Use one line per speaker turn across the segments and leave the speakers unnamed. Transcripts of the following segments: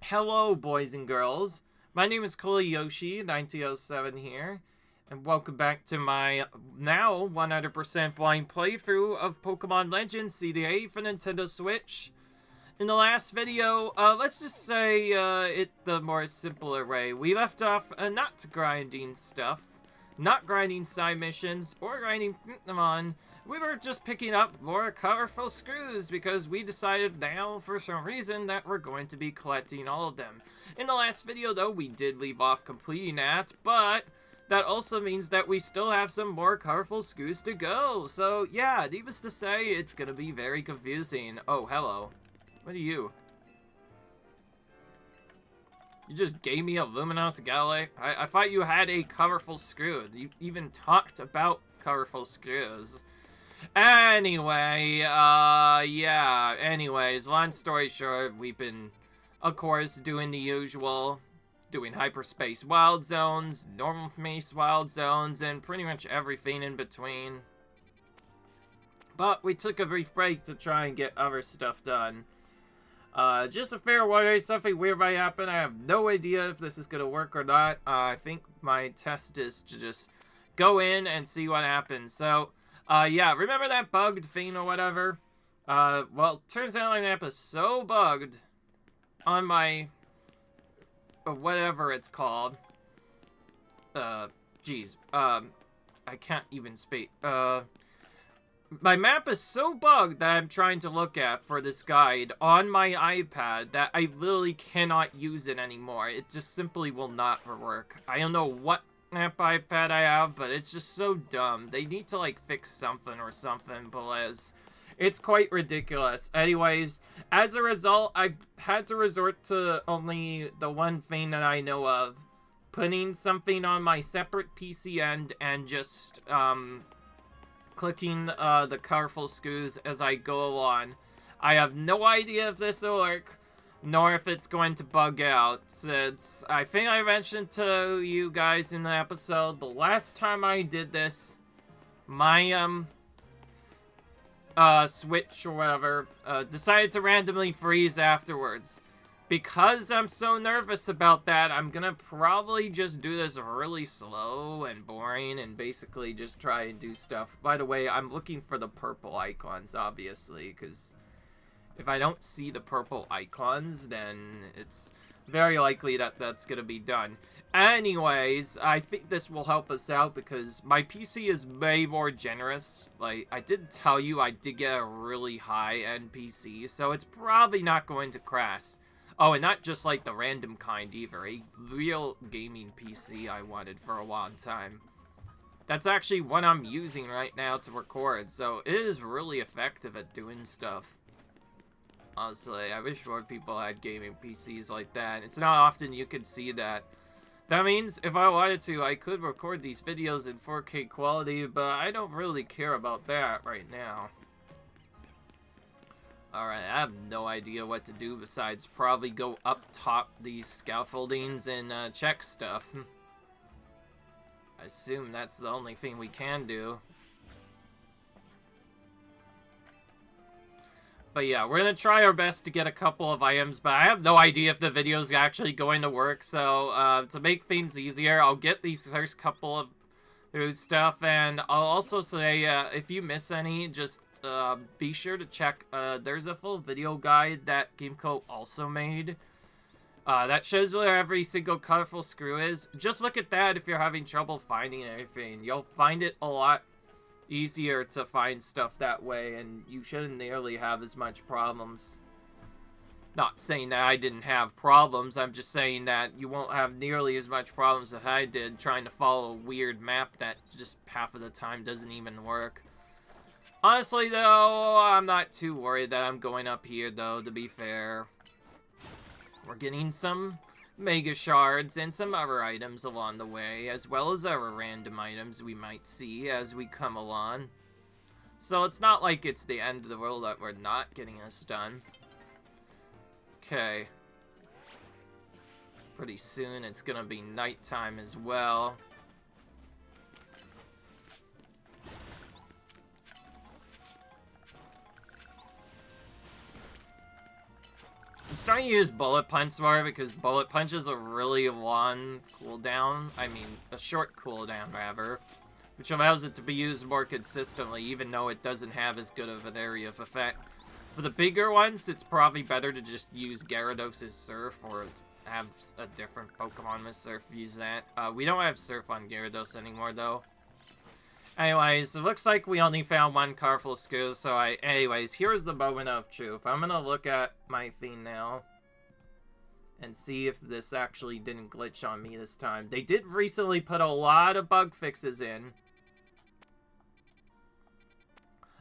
Hello, boys and girls. My name is Yoshi1907 here, and welcome back to my now 100% blind playthrough of Pokémon Legends Z-A for Nintendo Switch. In the last video, let's just say it the more simpler way. We left off not grinding stuff, not grinding side missions, or grinding Pokémon. We were just picking up more colorful screws because we decided now, for some reason, that we're going to be collecting all of them. In the last video, though, we did leave off completing that, but that also means that we still have some more colorful screws to go. So, yeah, needless to say, it's gonna be very confusing. Oh, hello. What are you? You just gave me a Luminose City? I thought you had a colorful screw. You even talked about colorful screws. Anyway, yeah. Anyways, long story short, we've been, of course, doing the usual. Doing hyperspace wild zones, normal maze wild zones, and pretty much everything in between. But we took a brief break to try and get other stuff done. Just a fair warning, something weird might happen. I have no idea if this is gonna work or not. I think my test is to just go in and see what happens. So, yeah, remember that bugged thing or whatever? Well, turns out my map is so bugged on my, whatever it's called. Geez, I can't even speak. My map is so bugged that I'm trying to look at for this guide on my iPad that I literally cannot use it anymore. It just simply will not work. I don't know what map iPad I have, but it's just so dumb. They need to, like, fix something or something, because it's quite ridiculous. Anyways, as a result, I had to resort to only the one thing that I know of. Putting something on my separate PC end and just, clicking the colorful screws as I go along. I have no idea if this will work, nor if it's going to bug out, since I think I mentioned to you guys in the episode, the last time I did this, my, Switch or whatever, decided to randomly freeze afterwards. Because I'm so nervous about that, I'm gonna probably just do this really slow and boring and basically just try and do stuff. By the way, I'm looking for the purple icons, obviously, because if I don't see the purple icons, then it's very likely that that's gonna be done. Anyways, I think this will help us out because my PC is way more generous. Like, I did tell you I did get a really high-end PC, so it's probably not going to crash. Oh, and not just like the random kind either, a real gaming PC I wanted for a long time. That's actually what I'm using right now to record, so it is really effective at doing stuff. Honestly, I wish more people had gaming PCs like that. It's not often you could see that. That means if I wanted to, I could record these videos in 4K quality, but I don't really care about that right now. Alright, I have no idea what to do besides probably go up top these scaffoldings and check stuff. I assume that's the only thing we can do. But yeah, we're gonna try our best to get a couple of items, but I have no idea if the video's actually going to work, so to make things easier, I'll get these first couple of stuff, and I'll also say, if you miss any, just be sure to check, there's a full video guide that Gameco also made, that shows where every single colorful screw is. Just look at that if you're having trouble finding anything. You'll find it a lot easier to find stuff that way, and you shouldn't nearly have as much problems. Not saying that I didn't have problems, I'm just saying that you won't have nearly as much problems as I did trying to follow a weird map that just half of the time doesn't even work. Honestly, though, I'm not too worried that I'm going up here, though, to be fair. We're getting some Mega Shards and some other items along the way, as well as other random items we might see as we come along. So it's not like it's the end of the world that we're not getting this done. Okay. Pretty soon it's gonna be nighttime as well. starting to use Bullet Punch more because Bullet Punch is a really long cooldown. I mean, a short cooldown, rather. Which allows it to be used more consistently, even though it doesn't have as good of an area of effect. For the bigger ones, it's probably better to just use Gyarados' Surf, or have a different Pokemon with Surf use that. We don't have Surf on Gyarados anymore, though. Anyways, it looks like we only found one Carful Skill, so anyways, here's the moment of truth. I'm gonna look at my thing now and see if this actually didn't glitch on me this time. They did recently put a lot of bug fixes in.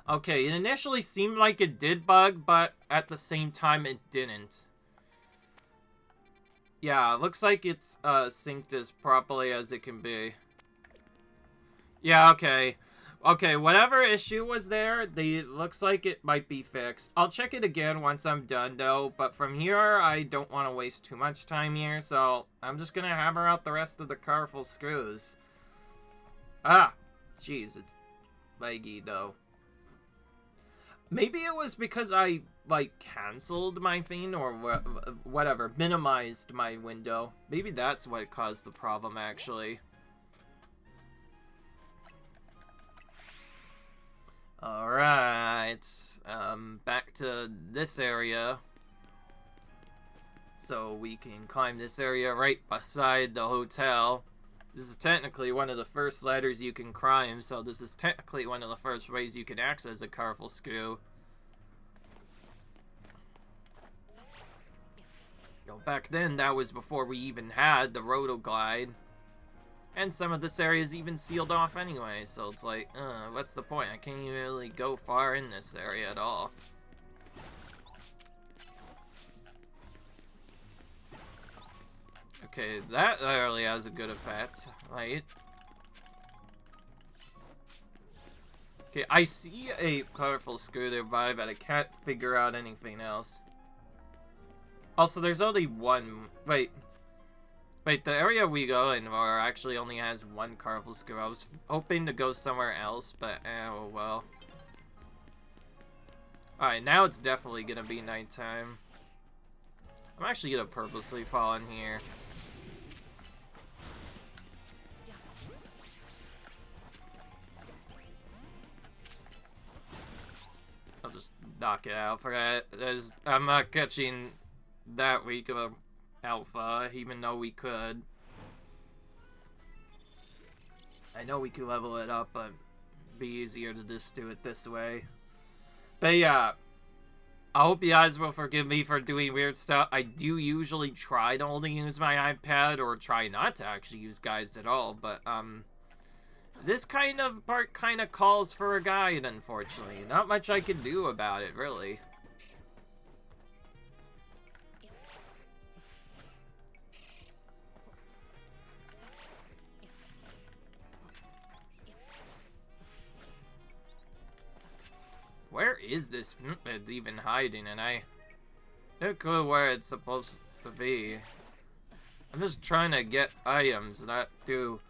Okay, it initially seemed like it did bug, but at the same time it didn't. Yeah, it looks like it's synced as properly as it can be. Yeah, okay. Okay, whatever issue was there, looks like it might be fixed. I'll check it again once I'm done, though, but from here, I don't want to waste too much time here, so I'm just gonna hammer out the rest of the colorful screws. Ah! Jeez, it's laggy, though. Maybe it was because I, like, canceled my thing, or whatever, minimized my window. Maybe that's what caused the problem, actually. Alright, back to this area. So we can climb this area right beside the hotel. This is technically one of the first ladders you can climb, so this is technically one of the first ways you can access a colorful screw. You know, back then, that was before we even had the Rotoglide. And some of this area is even sealed off anyway, so it's like, what's the point? I can't even really go far in this area at all. Okay, that really has a good effect, right? Okay, I see a colorful screw nearby, but I can't figure out anything else. Also, there's only one... Wait, the area we go in for actually only has one colorful screw. I was hoping to go somewhere else, but oh well. Alright, now it's definitely gonna be nighttime. I'm actually gonna purposely fall in here. I'll just knock it out for that. I'm not catching that weak of a alpha, even though we could. I know we could level it up, but it'd be easier to just do it this way. But yeah, I hope you guys will forgive me for doing weird stuff. I do usually try to only use my iPad, or try not to actually use guides at all, but this kind of part kind of calls for a guide, unfortunately. Not much I can do about it, really. Where is this even hiding? And I don't know where it's supposed to be. I'm just trying to get items, not do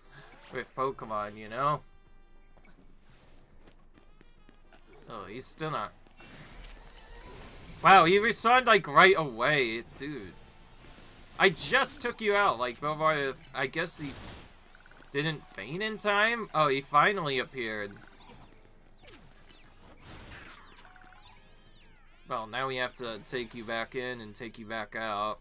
with Pokemon, you know? Oh, he's still not. Wow, he responded like right away, dude. I just took you out, like, I guess he didn't faint in time? Oh, he finally appeared. Well, now we have to take you back in and take you back out.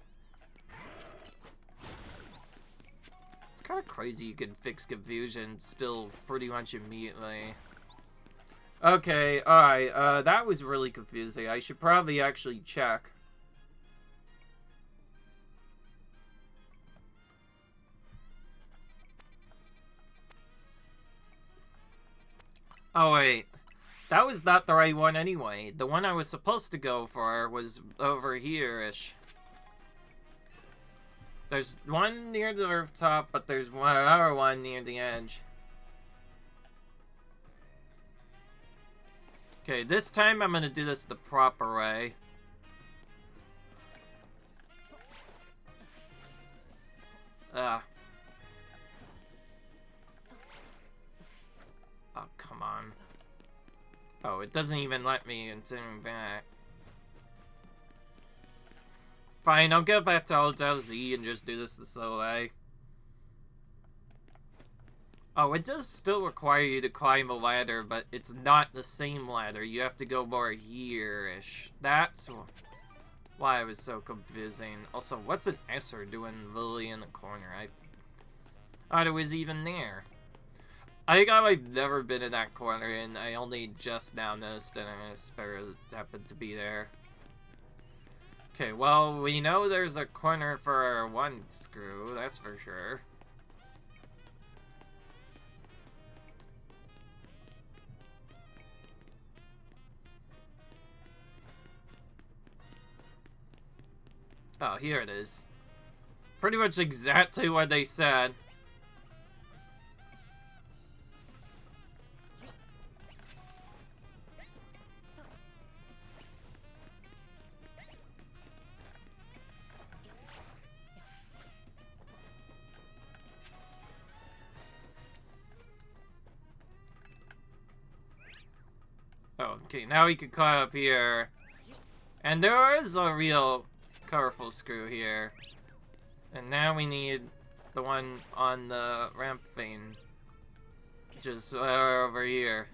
It's kind of crazy you can fix confusion still pretty much immediately. Okay, alright, that was really confusing. I should probably actually check. Oh, wait. That was not the right one anyway. The one I was supposed to go for was over here-ish. There's one near the rooftop, but there's another one near the edge. Okay, this time I'm gonna do this the proper way. Oh, come on. Oh, it doesn't even let me continue back. Fine, I'll get back to Hotel Z and just do this the slow way. Oh, it does still require you to climb a ladder, but it's not the same ladder. You have to go more here-ish. That's why it was so confusing. Also, what's an Esser doing literally in the corner? I thought it was even there. I think I've never been in that corner, and I only just now noticed that an Esper happened to be there. Okay, well, we know there's a corner for one screw, that's for sure. Oh, here it is. Pretty much exactly what they said. Oh, okay, now we can climb up here. And there is a real colorful screw here. And now we need the one on the ramp thing. Just over here.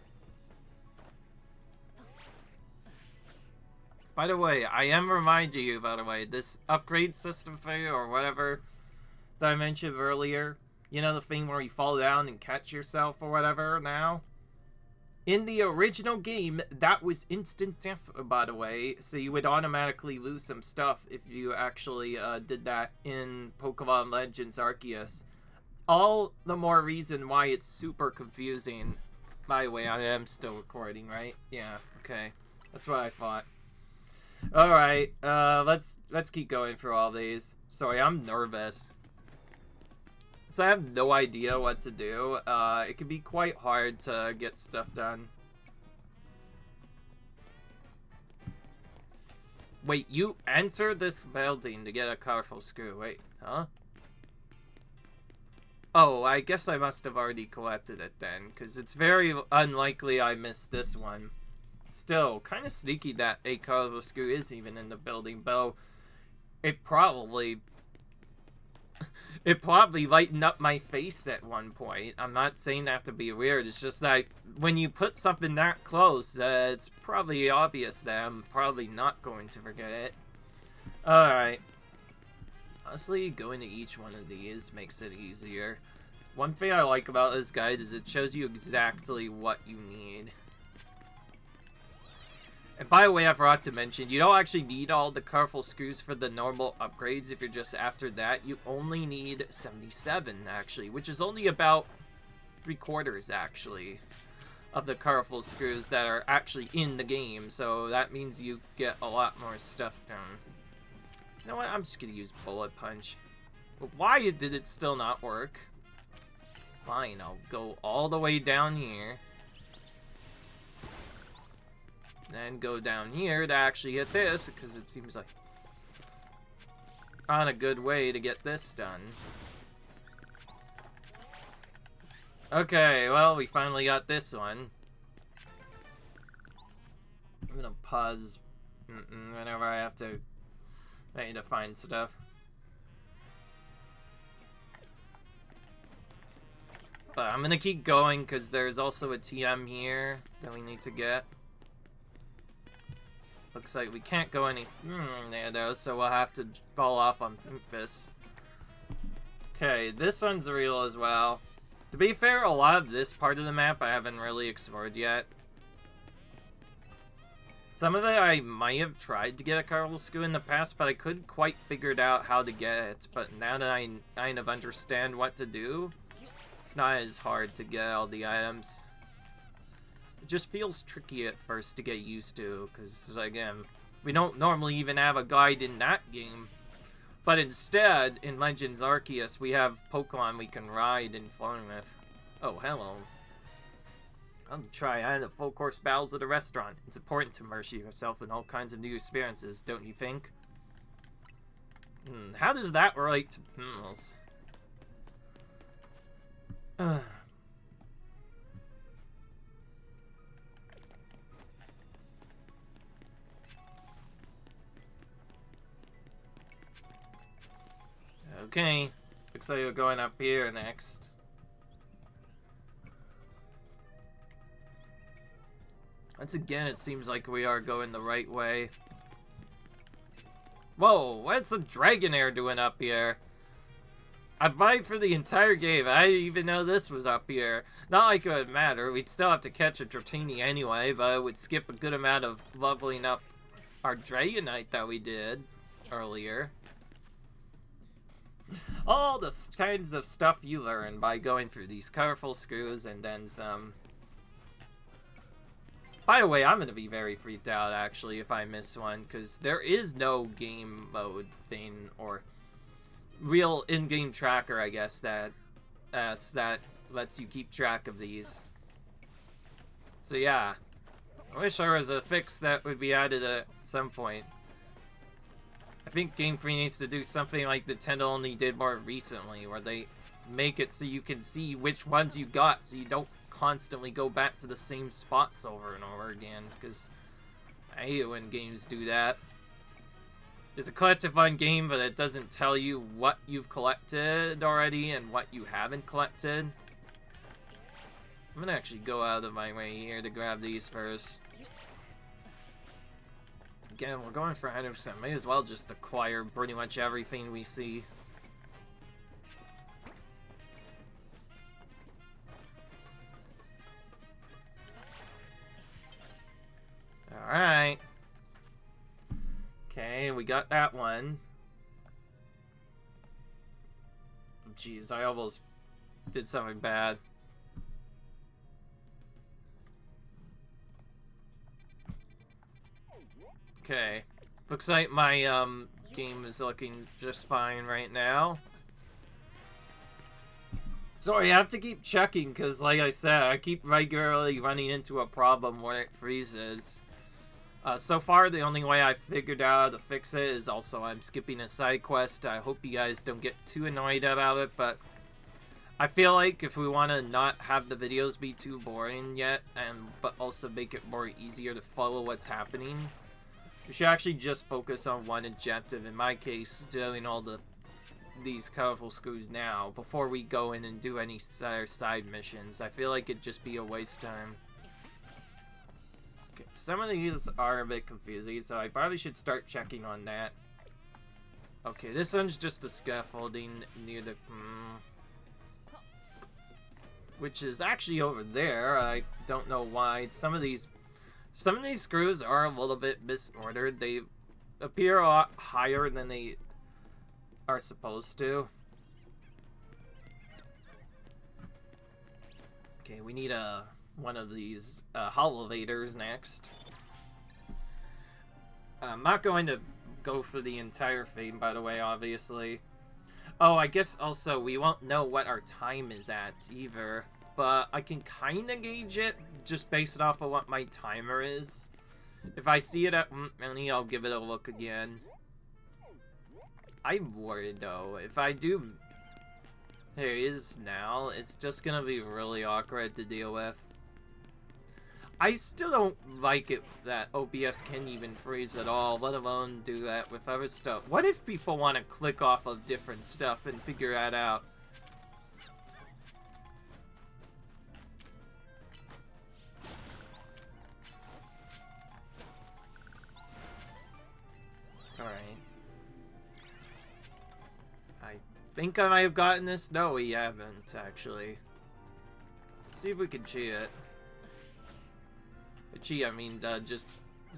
By the way, I am reminding you, by the way, this upgrade system thing or whatever that I mentioned earlier. You know, the thing where you fall down and catch yourself or whatever now? In the original game, that was instant death, by the way, so you would automatically lose some stuff if you actually did that in Pokémon Legends Arceus. All the more reason why it's super confusing. By the way, I am still recording, right? Yeah, okay. That's what I thought. Alright, let's keep going through all these. Sorry, I'm nervous. So I have no idea what to do. It can be quite hard to get stuff done. Wait, you enter this building to get a colorful screw. Wait, huh? Oh, I guess I must have already collected it then, because it's very unlikely I missed this one. Still, kind of sneaky that a colorful screw is even in the building, though it probably lightened up my face at one point. I'm not saying that to be weird. It's just like, when you put something that close, it's probably obvious that I'm probably not going to forget it. Alright. Honestly, going to each one of these makes it easier. One thing I like about this guide is it shows you exactly what you need. And by the way, I forgot to mention, you don't actually need all the colorful screws for the normal upgrades. If you're just after that, you only need 77, actually, which is only about 3/4, actually, of the colorful screws that are actually in the game. So that means you get a lot more stuff done. You know what? I'm just going to use Bullet Punch. But why did it still not work? Fine, I'll go all the way down here. Then go down here to actually get this, because it seems like on a good way to get this done. Okay, well, we finally got this one. I'm gonna pause whenever I need to find stuff. But I'm gonna keep going, because there's also a TM here that we need to get. Looks like we can't go any there though, so we'll have to fall off on this. Okay, this one's real as well. To be fair, a lot of this part of the map I haven't really explored yet. Some of it I might have tried to get a colorful screw in the past, but I couldn't quite figure out how to get it. But now that I kind of understand what to do, it's not as hard to get all the items. It just feels tricky at first to get used to, because, again, we don't normally even have a guide in that game. But instead, in Legends Arceus, we have Pokemon we can ride and farm with. Oh, hello. I'll try the full course battles at a restaurant. It's important to immerse yourself in all kinds of new experiences, don't you think? How does that relate to Pimls? Okay. Looks like you're going up here next. Once again, it seems like we are going the right way. Whoa, what's the Dragonair doing up here? I've mined for the entire game. I didn't even know this was up here. Not like it would matter. We'd still have to catch a Dratini anyway, but it would skip a good amount of leveling up our Dragonite that we did earlier. All the kinds of stuff you learn by going through these colorful screws and then some. By the way, I'm going to be very freaked out, actually, if I miss one, because there is no game mode thing, or real in-game tracker, I guess, that lets you keep track of these. So yeah, I wish there was a fix that would be added at some point. I think Game Freak needs to do something like Nintendo only did more recently, where they make it so you can see which ones you got, so you don't constantly go back to the same spots over and over again, because I hate it when games do that. It's a collective fun game, but it doesn't tell you what you've collected already and what you haven't collected. I'm gonna actually go out of my way here to grab these first. Again, we're going for 100%. May as well just acquire pretty much everything we see. Alright. Okay, we got that one. Jeez, I almost did something bad. Okay. Looks like my game is looking just fine right now. Sorry, I have to keep checking because, like I said, I keep regularly running into a problem where it freezes. So far, the only way I figured out how to fix it is also I'm skipping a side quest. I hope you guys don't get too annoyed about it, but I feel like if we want to not have the videos be too boring yet, but also make it more easier to follow what's happening, we should actually just focus on one objective. In my case, doing all these colorful screws now before we go in and do any side missions. I feel like it'd just be a waste of time. Okay, some of these are a bit confusing, so I probably should start checking on that. Okay, this one's just a scaffolding near the... which is actually over there. I don't know why. Some of these screws are a little bit misordered. They appear a lot higher than they are supposed to. Okay, we need one of these elevators next. I'm not going to go for the entire thing, by the way, obviously. Oh, I guess also we won't know what our time is at either, but I can kind of gauge it just based off of what my timer is. If I see it at many, I'll give it a look again. I'm worried though, if I do... Here it is now, it's just gonna be really awkward to deal with. I still don't like it that OBS can even freeze at all, let alone do that with other stuff. What if people want to click off of different stuff and figure that out? Alright. I think I might have gotten this. No, we haven't, actually. Let's see if we can cheat it. Cheat, I mean, just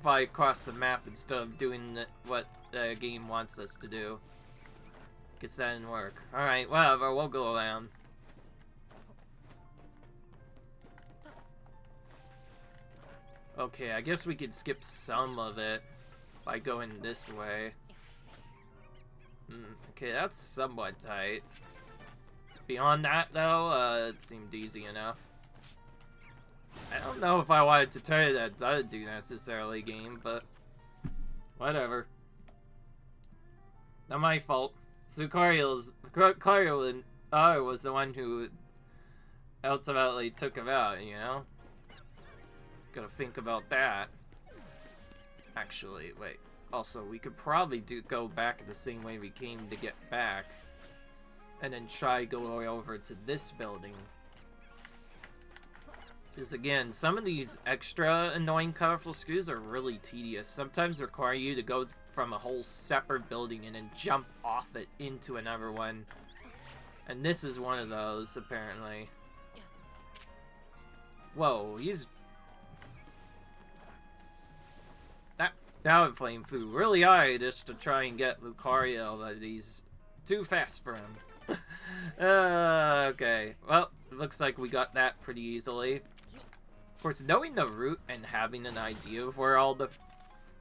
fly across the map instead of doing what the game wants us to do. Guess that didn't work. Alright, whatever, we'll go around. Okay, I guess we could skip some of it by going this way. Okay, that's somewhat tight. Beyond that, though, it seemed easy enough. I don't know if I wanted to tell you that that'd do necessarily, game, but whatever. Not my fault. So Clario was the one who ultimately took him out, you know? Gotta think about that. Actually, wait. Also, we could probably go back the same way we came to get back. and then try going over to this building. Because again, some of these extra annoying colorful screws are really tedious. Sometimes require you to go from a whole separate building and then jump off it into another one. And this is one of those, apparently. Whoa, he's... That would flame food really high just to try and get Lucario, but he's too fast for him. Okay, well, it looks like we got that pretty easily. Of course, knowing the route and having an idea of where all the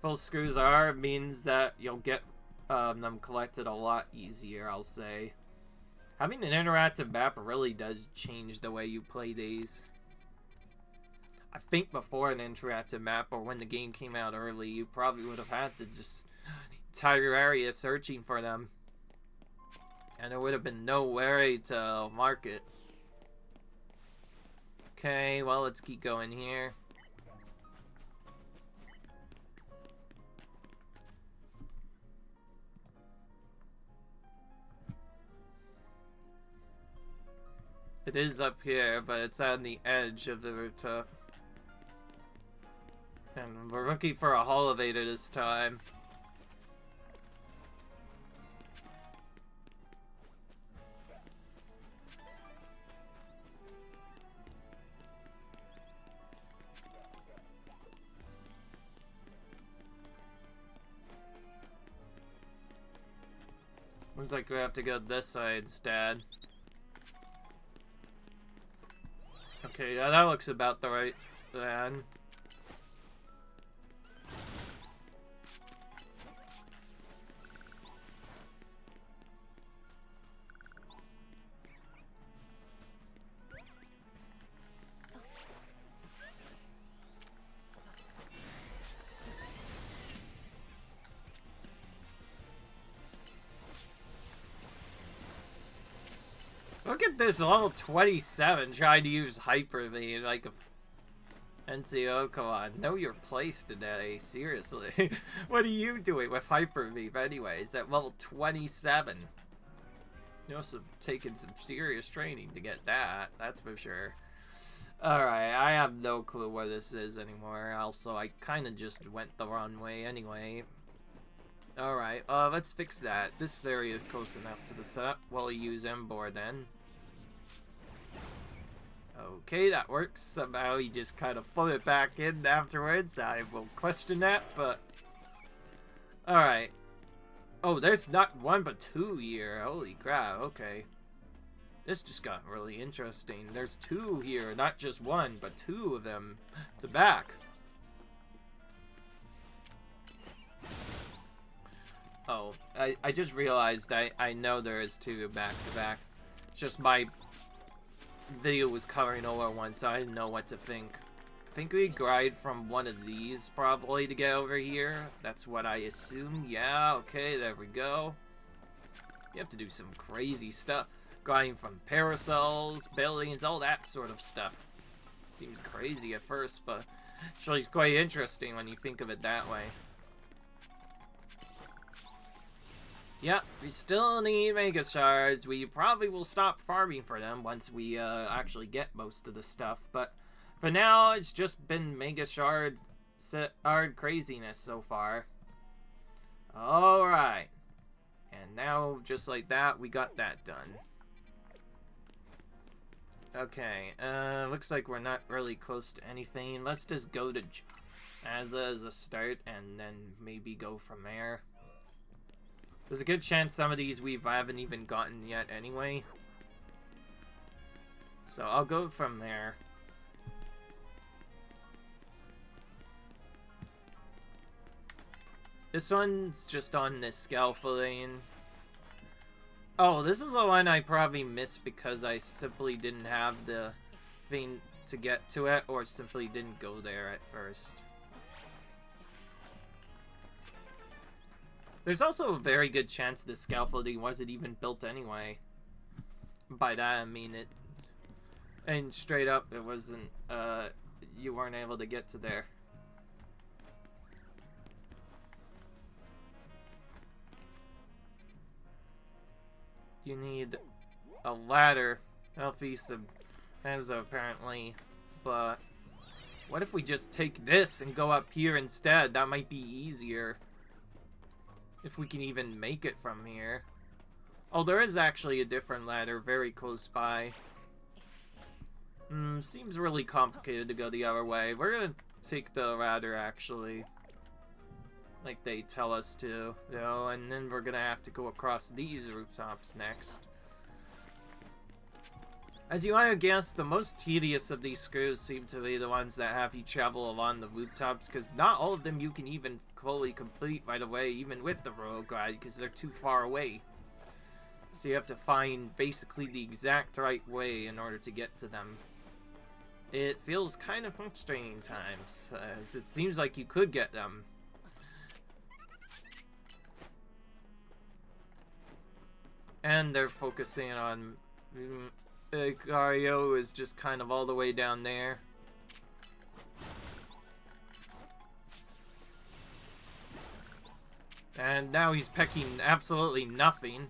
full screws are means that you'll get them collected a lot easier, I'll say. Having an interactive map really does change the way you play these. I think before an interactive map, or when the game came out early, you probably would have had to just entire area searching for them. And there would have been no way to mark it. Okay, well, let's keep going here. It is up here, but it's on the edge of the rooftop. And we're looking for a elevator this time. Looks like we have to go this side instead. Okay, yeah, that looks about the right plan. Look at this level 27 trying to use Hyper Beam like a NCO. Come on, know your place today. Seriously. What are you doing with Hyper Beam anyways at level 27? You must have taken some serious training to get that, that's for sure. Alright, I have no clue where this is anymore. Also, I kind of just went the wrong way anyway. Alright, let's fix that. This area is close enough to the setup. We'll use Embor then. Okay, that works. Somehow he just kind of flung it back in afterwards. I will question that, but... Alright. Oh, there's not one but two here. Holy crap, okay. This just got really interesting. There's two here, not just one, but two of them to back. Oh, I just realized I know there is two back to back. Just my video was covering over one, so I didn't know what to think. I think we grind from one of these probably to get over here. That's what I assume. Yeah, okay, there we go. You have to do some crazy stuff. Grinding from parasols, buildings, all that sort of stuff. Seems crazy at first, but actually it's quite interesting when you think of it that way. Yeah, we still need Mega Shards. We probably will stop farming for them once we actually get most of the stuff. But for now, it's just been Mega Shard craziness so far. Alright. And now, just like that, we got that done. Okay, looks like we're not really close to anything. Let's just go to Jazza as a start and then maybe go from there. There's a good chance some of these we haven't even gotten yet anyway. So I'll go from there. This one's just on this scaffolding. Oh, this is the one I probably missed because I simply didn't have the thing to get to it, or simply didn't go there at first. There's also a very good chance this scaffolding wasn't even built anyway. By that I mean it. And straight up, it wasn't, you weren't able to get to there. You need a ladder. Alphys has apparently, but what if we just take this and go up here instead? That might be easier. If we can even make it from here. Oh, there is actually a different ladder very close by. Seems really complicated to go the other way. We're gonna take the ladder, actually. Like they tell us to, you know, and then we're gonna have to go across these rooftops next. As you might guess, the most tedious of these screws seem to be the ones that have you travel along the rooftops, because not all of them you can even fully complete right away, even with the road guide, because they're too far away. So you have to find basically the exact right way in order to get to them. It feels kind of frustrating times, as it seems like you could get them. And they're focusing on... Gario is just kind of all the way down there. And now he's pecking absolutely nothing.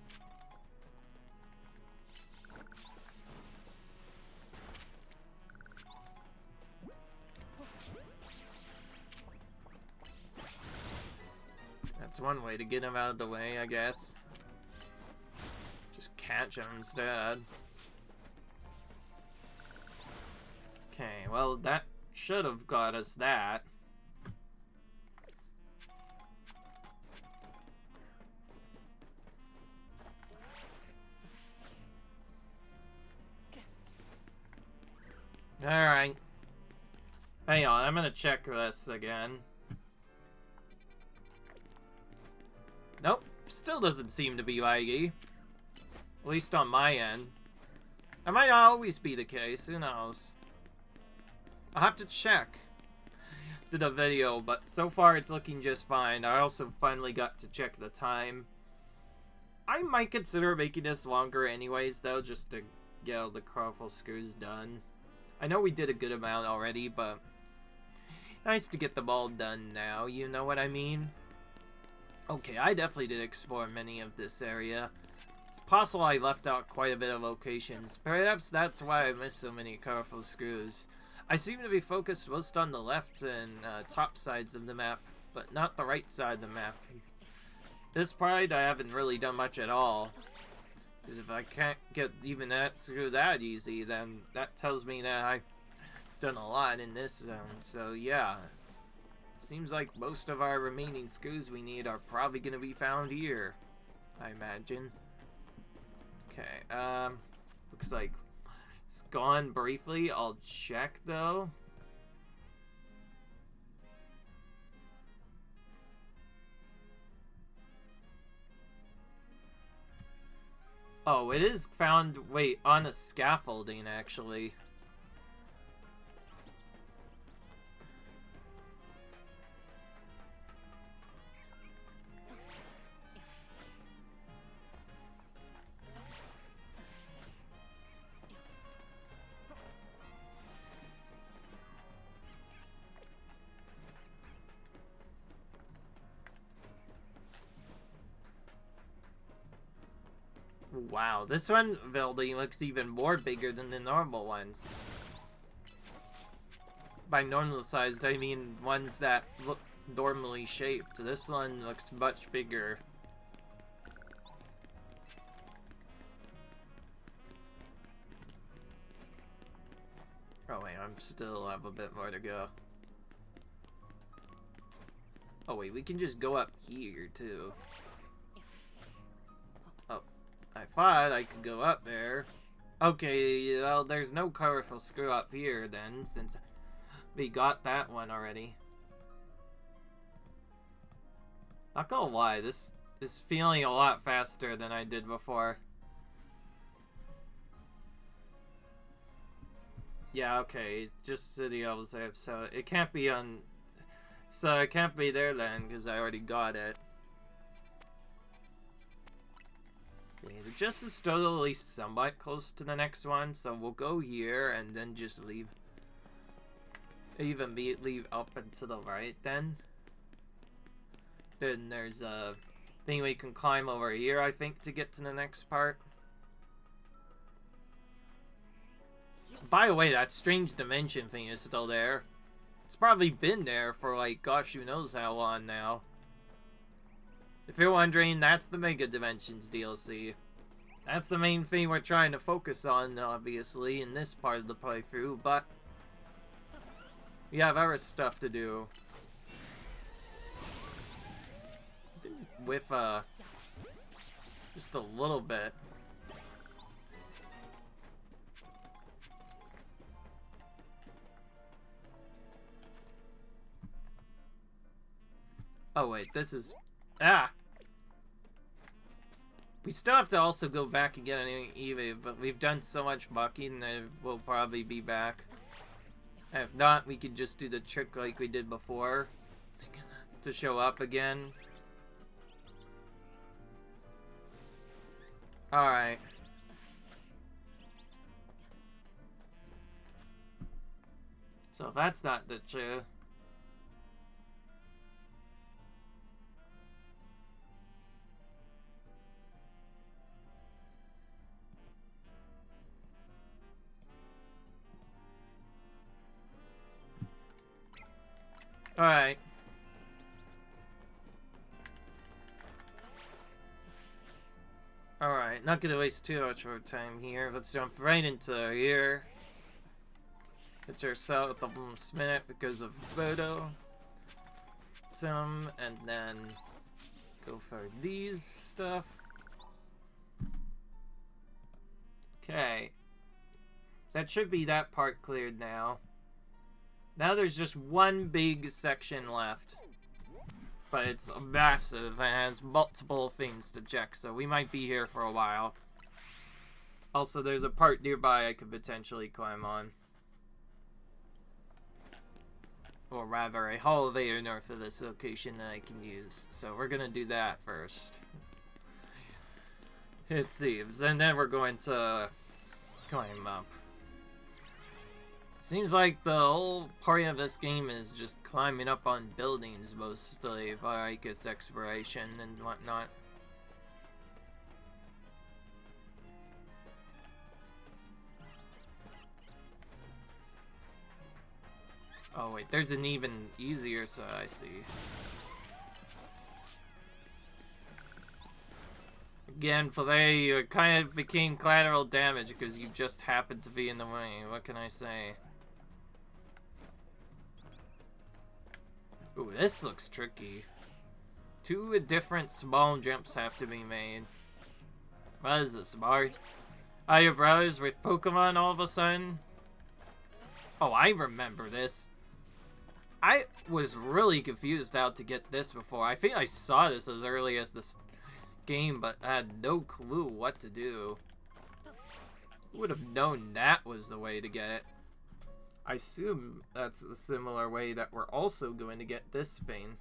That's one way to get him out of the way, I guess. Just catch him instead. Okay, well, that should have got us that. Alright. Hang on, I'm gonna check this again. Nope, still doesn't seem to be laggy. At least on my end. That might not always be the case, who knows. I'll have to check the video, but so far it's looking just fine. I also finally got to check the time. I might consider making this longer anyways, though, just to get all the colorful screws done. I know we did a good amount already, but nice to get them all done now, you know what I mean? Okay, I definitely did explore many of this area. It's possible I left out quite a bit of locations. Perhaps that's why I missed so many colorful screws. I seem to be focused most on the left and top sides of the map, but not the right side of the map. This part I haven't really done much at all. Because if I can't get even that screw that easy, then that tells me that I've done a lot in this zone. So yeah, seems like most of our remaining screws we need are probably going to be found here, I imagine. Okay, looks like it's gone briefly. I'll check though. Oh, it is found, wait, on a scaffolding actually. Wow, this one building looks even more bigger than the normal ones. By normal sized, I mean ones that look normally shaped. This one looks much bigger. Oh wait, I'm still have a bit more to go. Oh wait, we can just go up here too. I thought I could go up there. Okay, well, there's no colorful screw up here then, since we got that one already. Not gonna lie, this is feeling a lot faster than I did before. Yeah, okay, just City Elves, so it can't be on... So it can't be there then, because I already got it. Okay, the just is still at least somewhat close to the next one, so we'll go here and then just leave. Even leave up and to the right then. Then there's a thing we can climb over here, I think, to get to the next part. By the way, that strange dimension thing is still there. It's probably been there for, like, gosh, who knows how long now. If you're wondering, that's the Mega Dimensions DLC. That's the main thing we're trying to focus on, obviously, in this part of the playthrough, but we have other stuff to do. With, just a little bit. Oh wait, this is... Ah! We still have to also go back and get an Eevee, but we've done so much mucking that we'll probably be back. And if not, we could just do the trick like we did before to show up again. Alright. So if that's not the truth. Alright. Alright, not gonna waste too much of our time here. Let's jump right into here. Get yourself the minute because of photo. And then go for these stuff. Okay. That should be that part cleared now. Now there's just one big section left. But it's massive and has multiple things to check, so we might be here for a while. Also, there's a part nearby I could potentially climb on. Or rather, a elevator north of this location that I can use. So we're gonna do that first. It seems. And then we're going to climb up. Seems like the whole part of this game is just climbing up on buildings mostly, like its exploration and whatnot. Oh wait, there's an even easier side I see. Again, Filet, you kind of became collateral damage because you just happened to be in the way. What can I say? Ooh, this looks tricky. 2 different small jumps have to be made. What is this, Mark? Are your brothers with Pokemon all of a sudden? Oh, I remember this. I was really confused how to get this before. I think I saw this as early as this game, but I had no clue what to do. Who would have known that was the way to get it? I assume that's a similar way that we're also going to get this thing.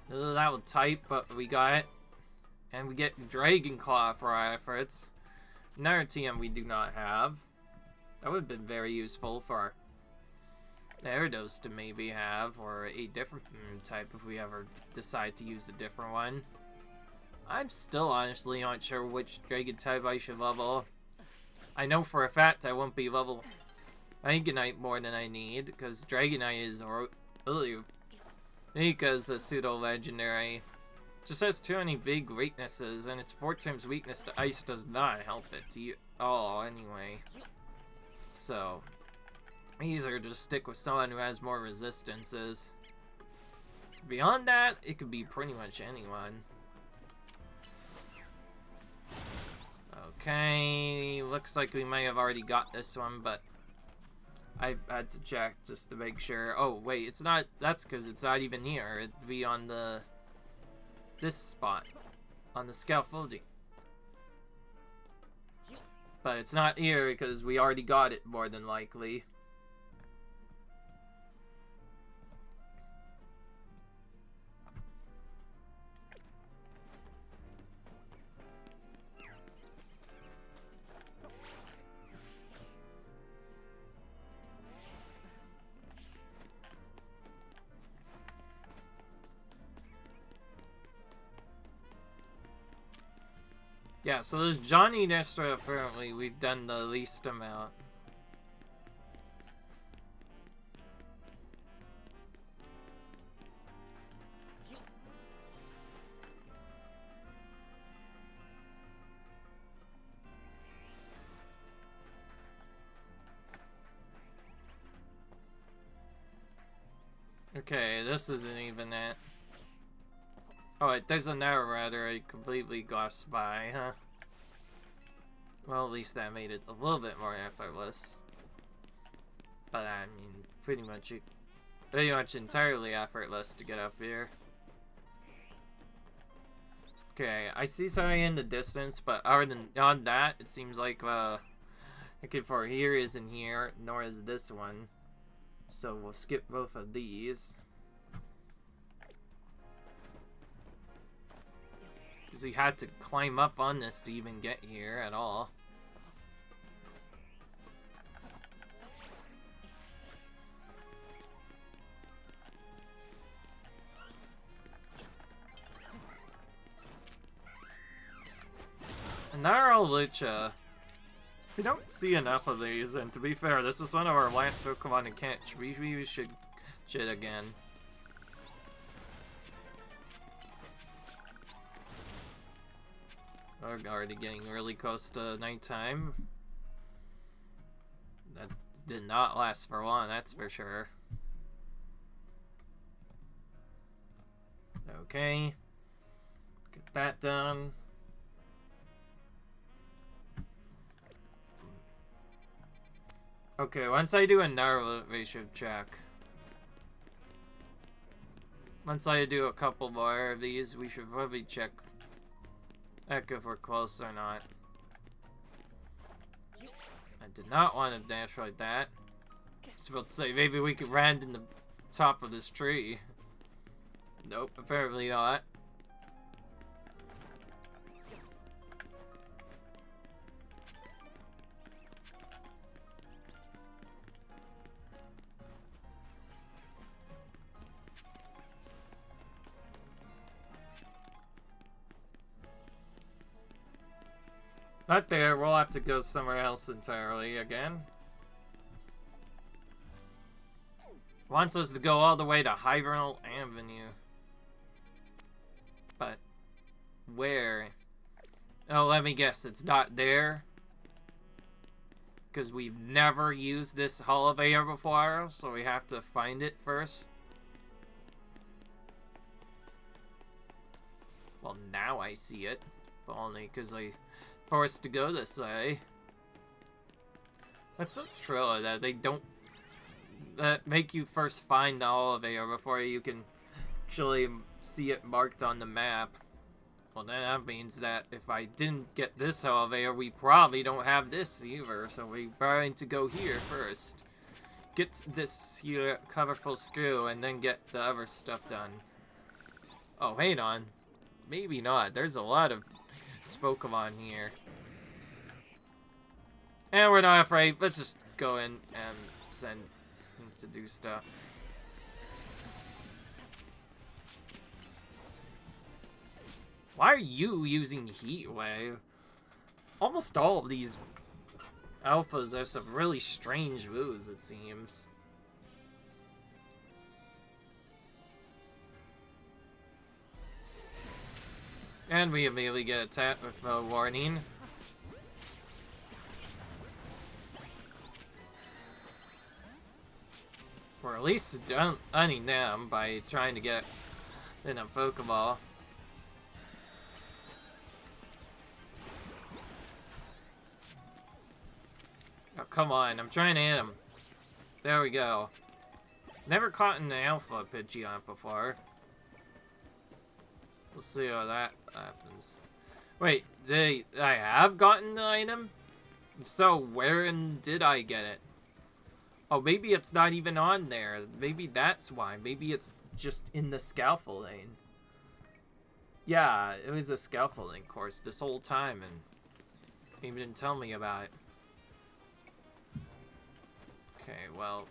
That was tight, but we got it. And we get Dragon Claw for our efforts. Another TM we do not have. That would have been very useful for our Gyarados to maybe have, or a different type if we ever decide to use a different one. I'm still honestly not sure which Dragon type I should level. I know for a fact I won't be level Dragonite more than I need, because Dragonite is because a pseudo-legendary. Just has too many big weaknesses, and its 4 times weakness to ice does not help it to all anyway. So, easier to just stick with someone who has more resistances. Beyond that, it could be pretty much anyone. Okay, looks like we may have already got this one, but I had to check just to make sure. Oh, wait, it's not, that's because it's not even here. It'd be on this spot, on the scaffolding. But it's not here because we already got it, more than likely. Yeah, so there's Johnny Nestor. Apparently, we've done the least amount. Okay, this isn't even it. Oh wait, there's another router I completely glossed by, huh? Well, at least that made it a little bit more effortless. But I mean, pretty much entirely effortless to get up here. Okay, I see something in the distance, but other than on that, it seems like okay, for here isn't here, nor is this one. So we'll skip both of these. Because we had to climb up on this to even get here at all. And now our Lucha. We don't see enough of these, and to be fair, this was one of our last Pokemon to catch. We should shit again. We're already getting really close to nighttime. That did not last for long, that's for sure. Okay. Get that done. Okay, once I do another elevation check. Once I do a couple more of these, we should probably check if we're close or not. I did not want to dash like that. I was about to say, maybe we could land in the top of this tree. Nope, apparently not. Not there, we'll have to go somewhere else entirely again. Wants us to go all the way to Hibernal Avenue. But where? Oh, let me guess, it's not there? Because we've never used this elevator before, so we have to find it first. Well, now I see it. But only because I forced to go this way. That's so true that they don't make you first find the elevator before you can actually see it marked on the map. Well, then that means that if I didn't get this elevator, we probably don't have this either. So we're going to go here first. Get this here colorful screw and then get the other stuff done. Oh, hang on. Maybe not. There's a lot of Pokemon here. And we're not afraid. Let's just go in and send him to do stuff. Why are you using Heat Wave? Almost all of these alphas have some really strange moves, it seems. And we immediately get attacked with a warning. Or at least hunting them by trying to get in a Pokeball. Oh, come on. I'm trying to hit him. There we go. Never caught an Alpha Pidgeot before. We'll see how that happens. Wait, I have gotten the item? So, where did I get it? Oh, maybe it's not even on there. Maybe that's why. Maybe it's just in the scaffolding. Yeah, it was a scaffolding course this whole time, and he didn't tell me about it. Okay, well,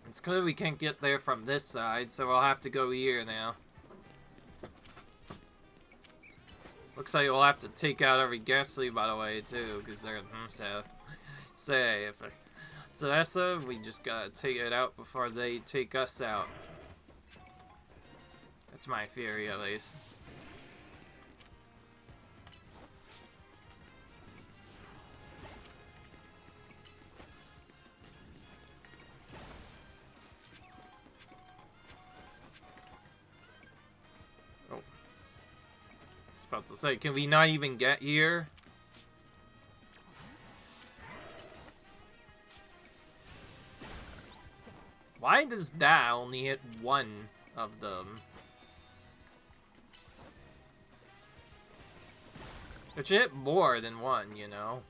it's clear we can't get there from this side, so I'll have to go here now. Looks like we'll have to take out every ghastly, by the way, too, because they're so that's we just gotta take it out before they take us out. That's my theory, at least. About to say, can we not even get here? Why does that only hit one of them? It should hit more than one, you know?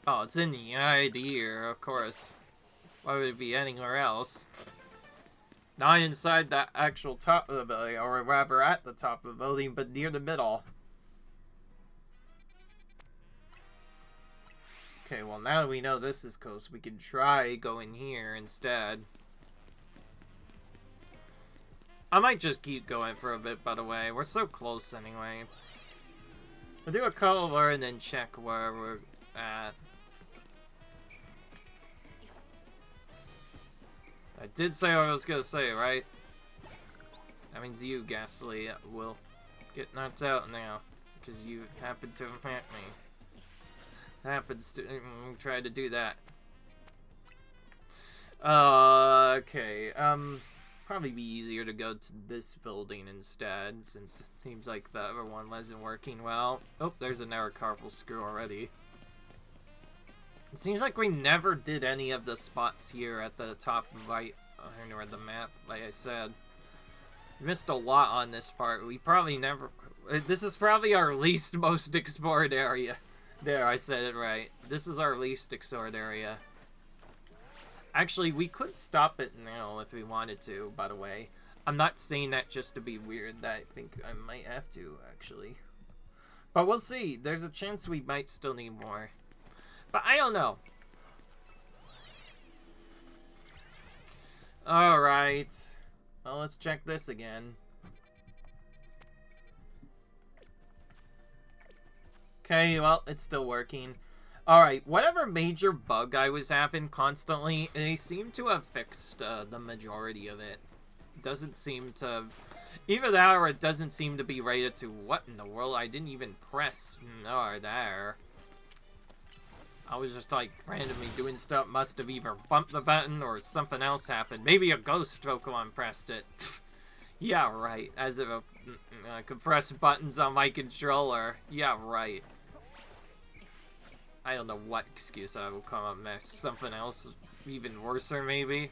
Oh, it's in the idea, of course. Why would it be anywhere else? Not inside that actual top of the building, or rather at the top of the building, but near the middle. Okay, well now that we know this is close, we can try going here instead. I might just keep going for a bit, by the way. We're so close anyway. We'll do a color and then check where we're at. I did say what I was gonna say, right? That means you, Ghastly, will get knocked out now. Because you happened to attack me. Happens to try to do that. Okay. Probably be easier to go to this building instead, since it seems like the other one wasn't working well. Oh, there's another carpal screw already. It seems like we never did any of the spots here at the top right corner of the map, like I said. We missed a lot on this part. We probably never... This is probably our least most explored area. There, I said it right. This is our least explored area. Actually, we could stop it now if we wanted to, by the way. I'm not saying that just to be weird. I think I might have to, actually. But we'll see. There's a chance we might still need more. But I don't know. Alright. Well, let's check this again. Okay, well, it's still working. Alright, whatever major bug I was having constantly, they seem to have fixed the majority of it. It doesn't seem to... Either that or it doesn't seem to be rated to... What in the world? I didn't even press no there. I was just like randomly doing stuff, must have either bumped the button or something else happened. Maybe a ghost Pokemon pressed it. Yeah, right. As if I could press buttons on my controller. Yeah, right. I don't know what excuse I will come up next. Something else even worser, maybe?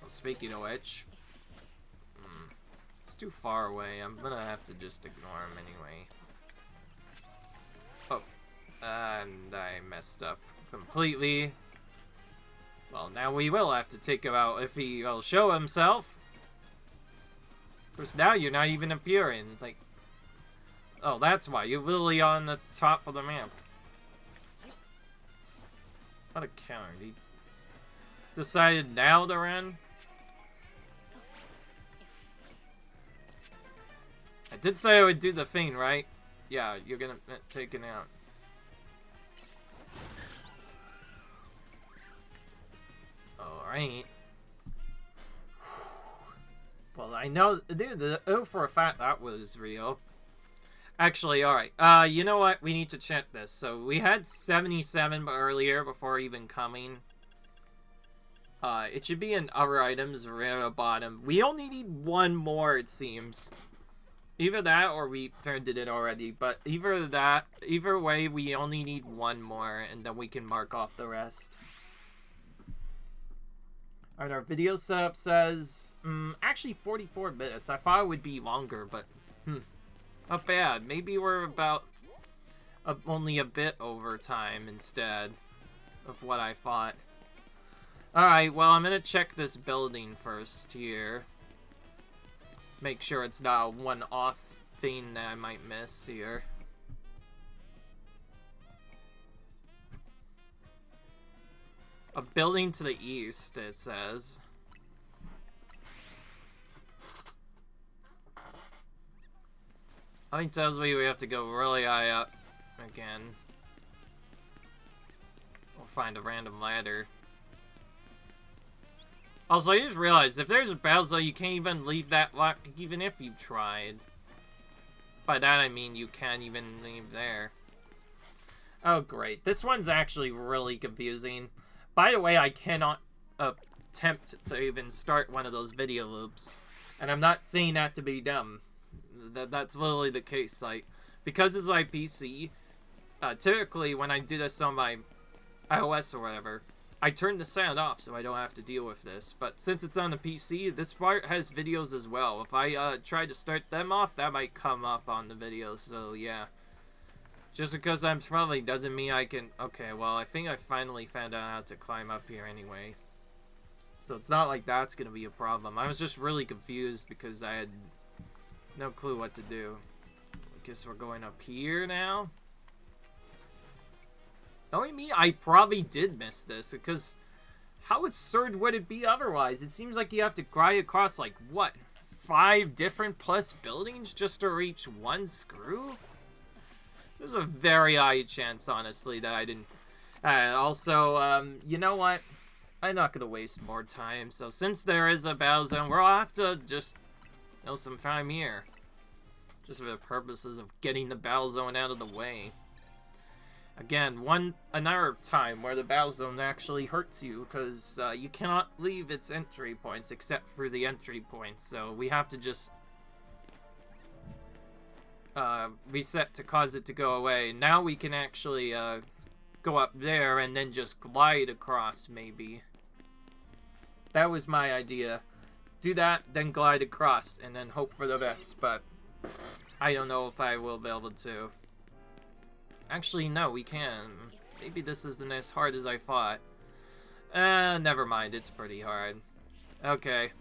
Well, speaking of which... it's too far away. I'm gonna have to just ignore him anyway. Oh. And I messed up completely. Well, now we will have to take him out if he will show himself. Of course, now you're not even appearing. It's like... Oh, that's why. You're literally on the top of the map. What a counter. He decided now to run? I did say I would do the thing, right? Yeah, you're gonna take it out. Alright. Well, I know, dude, for a fact that was real. Actually, alright. You know what? We need to check this. So, we had 77 earlier before even coming. It should be in other items right at the bottom. We only need one more, it seems. Either that or we turned it in already. But either way, we only need one more, and then we can mark off the rest. Alright, our video setup says... actually 44 minutes. I thought it would be longer, but... not bad. Maybe we're about... only a bit over time instead of what I thought. Alright, well, I'm gonna check this building first here. make sure it's not a one-off thing that I might miss here. A building to the east, it says. I think tells me we have to go really high up again. We'll find a random ladder. Also, I just realized, if there's a battle zone, you can't even leave that lock, even if you tried. By that I mean you can't even leave there. Oh great, this one's actually really confusing. By the way, I cannot attempt to even start one of those video loops. And I'm not saying that to be dumb. That's literally the case. Like, because it's my PC, typically when I do this on my iOS or whatever, I turn the sound off so I don't have to deal with this. But since it's on the PC, this part has videos as well. If I try to start them off, that might come up on the videos. So yeah. Just because I'm friendly doesn't mean I can... Okay, well, I think I finally found out how to climb up here anyway. So it's not like that's going to be a problem. I was just really confused because I had no clue what to do. I guess we're going up here now. Knowing me, I probably did miss this because how absurd would it be otherwise? It seems like you have to grind across, like, what? 5 different plus buildings just to reach one screw? There's a very high chance, honestly, that I didn't... also, you know what? I'm not going to waste more time. So since there is a battle zone, we'll have to just know some time here. Just for the purposes of getting the battle zone out of the way. Again, another time where the battle zone actually hurts you, because you cannot leave its entry points except for the entry points. So we have to just reset to cause it to go away. Now we can actually go up there and then just glide across, maybe. That was my idea. Do that, then glide across, and then hope for the best, but I don't know if I will be able to. Actually, no, we can. Maybe this isn't as hard as I thought. Never mind, it's pretty hard. Okay.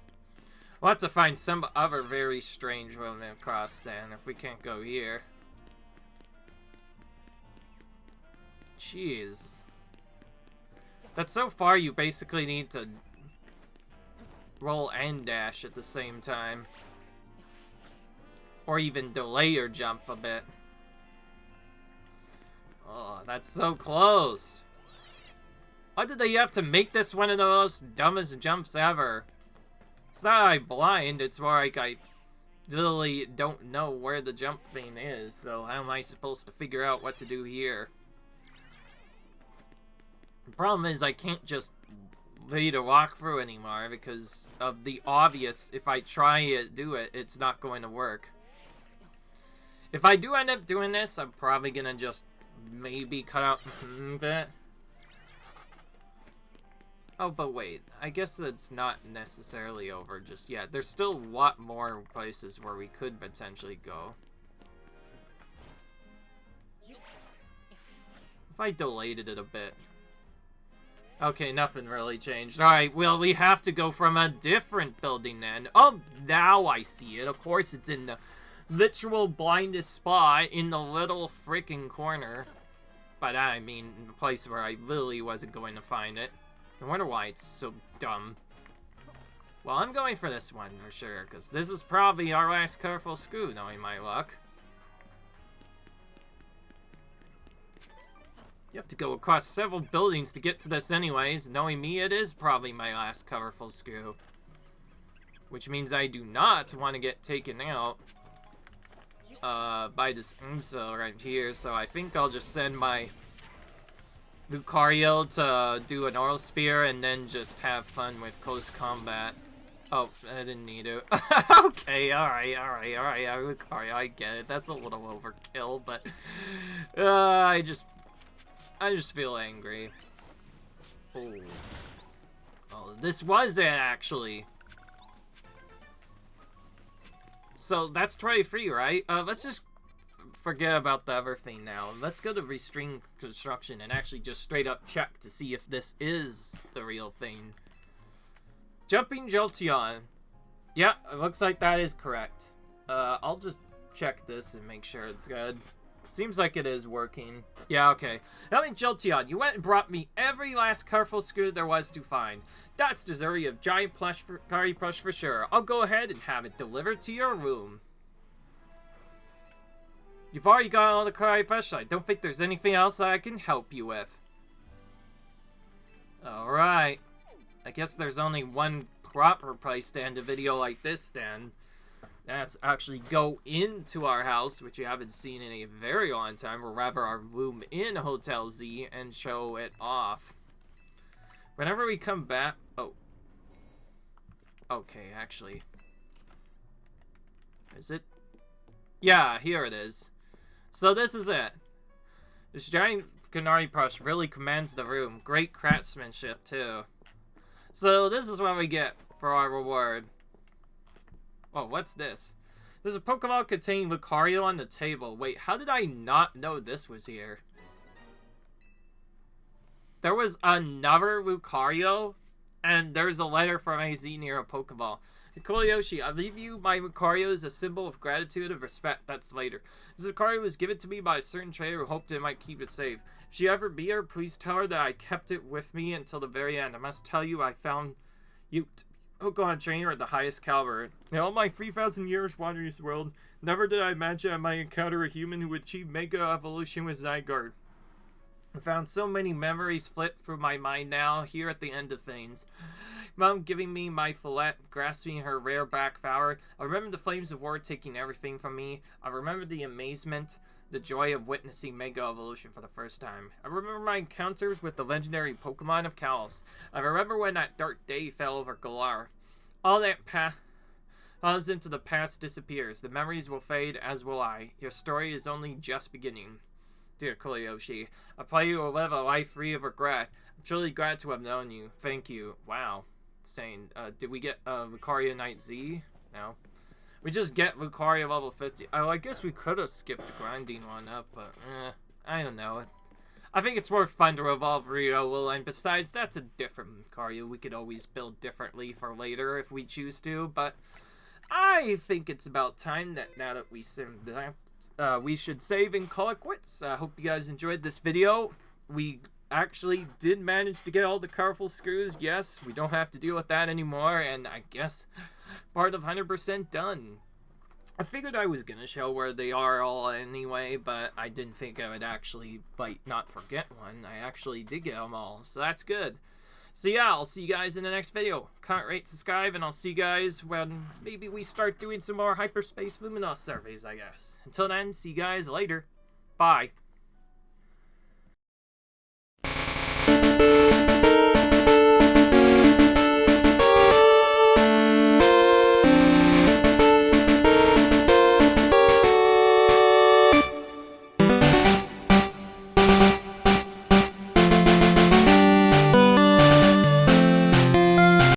We'll have to find some other very strange way across then, if we can't go here. Jeez. That so far you basically need to roll and dash at the same time. Or even delay your jump a bit. Oh, that's so close. Why did they have to make this one of the most dumbest jumps ever? It's not I'm blind, it's more like I literally don't know where the jump thing is, so how am I supposed to figure out what to do here? The problem is I can't just read a walkthrough anymore because of the obvious, if I try to do it, it's not going to work. If I do end up doing this, I'm probably gonna just maybe cut out a bit. Oh, but wait, I guess it's not necessarily over just yet. There's still a lot more places where we could potentially go. If I delayed it a bit. Okay, nothing really changed. Alright, well, we have to go from a different building then. Oh, now I see it. Of course, it's in the literal blindest spot in the little freaking corner. By that, I mean the place where I literally wasn't going to find it. I wonder why it's so dumb. Well, I'm going for this one for sure, because this is probably our last colorful screw, knowing my luck. You have to go across several buildings to get to this anyways. Knowing me, it is probably my last colorful screw. Which means I do not want to get taken out by this Umsa right here, so I think I'll just send my Lucario to do an Oral Spear and then just have fun with close combat. Oh, I didn't need to. Okay, alright, Lucario, I get it. That's a little overkill, but I just feel angry. Oh. Oh, this was it, actually. So that's try free, right? Let's just forget about the other thing now. Let's go to Restrained Construction and actually just straight up check to see if this is the real thing. Jumping Jolteon. Yeah, it looks like that is correct. I'll just check this and make sure it's good. Seems like it is working. Yeah, okay. Now then, Jolteon, you went and brought me every last colorful screw there was to find. That's deserving of giant Kari plush for sure. I'll go ahead and have it delivered to your room. You've already got all the Kari plush. I don't think there's anything else I can help you with. Alright. I guess there's only one proper place to end a video like this then. That's actually go into our house, which you haven't seen in a very long time, or rather our room in Hotel Z, and show it off. Whenever we come back... Oh. Okay, actually. Is it? Yeah, here it is. So this is it. This giant Kari plush really commands the room. Great craftsmanship, too. So this is what we get for our reward. Oh, what's this? There's a Pokeball containing Lucario on the table. Wait, how did I not know this was here? There was another Lucario, and there's a letter from AZ near a Pokeball. Koyoshi, I leave you my Lucario as a symbol of gratitude and respect. That's later. This Lucario was given to me by a certain trader who hoped it might keep it safe. If she ever be here, please tell her that I kept it with me until the very end. I must tell you, I found you Pokemon trainer at the highest caliber. In all my 3,000 years wandering this world, never did I imagine I might encounter a human who would achieve Mega Evolution with Zygarde. I found so many memories flit through my mind now, here at the end of things. Mom giving me my fillet, grasping her rare back flower. I remember the flames of war taking everything from me. I remember the amazement, the joy of witnessing Mega Evolution for the first time. I remember my encounters with the legendary Pokemon of Kalos. I remember when that dark day fell over Galar. All that falls into the past disappears. The memories will fade, as will I. Your story is only just beginning. Dear Koyoshi, I pray you will live a life free of regret. I'm truly glad to have known you. Thank you. Wow. Insane. Did we get Lucario Knight Z? No. We just get Lucario level 50. Oh, I guess we could have skipped the grinding one up, but I don't know. I think it's more fun to evolve Rio, and besides, that's a different Lucario. We could always build differently for later if we choose to, but I think it's about time that now that we simmed that, we should save and call it quits. I hope you guys enjoyed this video. We actually did manage to get all the colorful screws. Yes, we don't have to deal with that anymore, and I guess part of 100% done. I figured I was gonna show where they are all anyway, but I didn't think I would actually, like, not forget one. I actually did get them all, so that's good. So yeah, I'll see you guys in the next video. Comment, rate, subscribe, and I'll see you guys when maybe we start doing some more Hyperspace Luminose surveys, I guess. Until then, see you guys later. Bye.